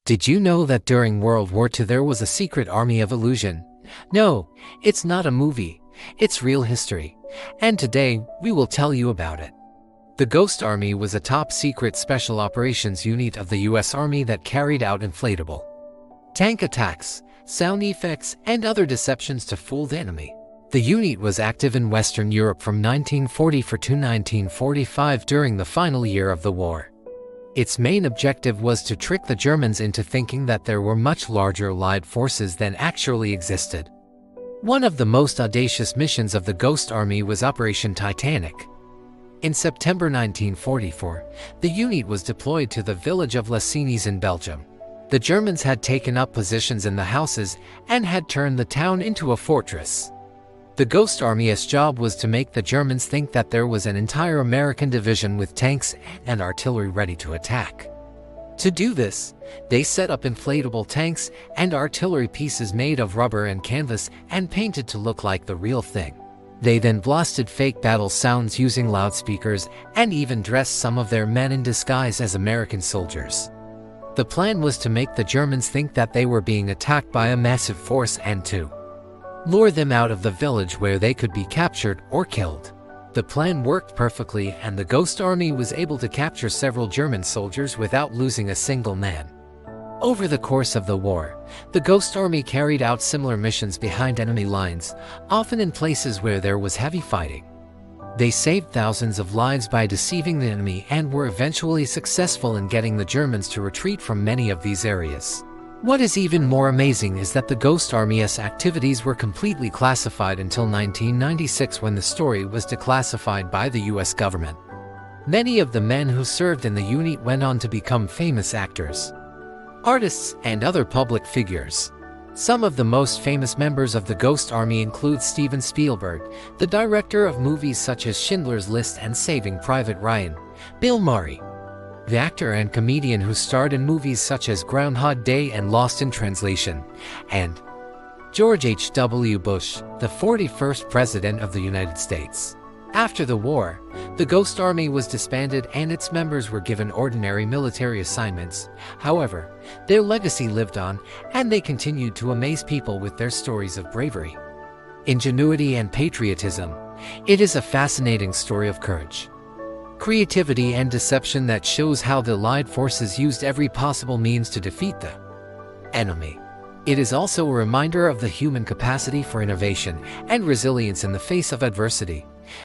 Did you know that during World War II there was a secret army of illusion? No, it's not a movie, it's real history. And today, we will tell you about it. The Ghost Army was a top-secret special operations unit of the US Army that carried out inflatable tank attacks, sound effects, and other deceptions to fool the enemy. The unit was active in Western Europe from 1944 to 1945 during the final year of the war. Its main objective was to trick the Germans into thinking that there were much larger Allied forces than actually existed. One of the most audacious missions of the Ghost Army was Operation Titanic. In September 1944, the unit was deployed to the village of Les Signes in Belgium. The Germans had taken up positions in the houses and had turned the town into a fortress. The Ghost Army's job was to make the Germans think that there was an entire American division with tanks and artillery ready to attack. To do this, they set up inflatable tanks and artillery pieces made of rubber and canvas and painted to look like the real thing. They then blasted fake battle sounds using loudspeakers and even dressed some of their men in disguise as American soldiers. The plan was to make the Germans think that they were being attacked by a massive force and to lure them out of the village where they could be captured or killed. The plan worked perfectly, and the Ghost Army was able to capture several German soldiers without losing a single man. Over the course of the war, the Ghost Army carried out similar missions behind enemy lines, often in places where there was heavy fighting. They saved thousands of lives by deceiving the enemy and were eventually successful in getting the Germans to retreat from many of these areas. What is even more amazing is that the Ghost Army's activities were completely classified until 1996, when the story was declassified by the US government. Many of the men who served in the unit went on to become famous actors, artists, and other public figures. Some of the most famous members of the Ghost Army include Steven Spielberg, the director of movies such as Schindler's List and Saving Private Ryan; Bill Murray, the actor and comedian who starred in movies such as Groundhog Day and Lost in Translation; and George H.W. Bush, the 41st President of the United States. After the war, the Ghost Army was disbanded and its members were given ordinary military assignments. However, their legacy lived on, and they continued to amaze people with their stories of bravery, ingenuity, and patriotism. It is a fascinating story of courage, creativity, and deception that shows how the Allied forces used every possible means to defeat the enemy. It is also a reminder of the human capacity for innovation and resilience in the face of adversity.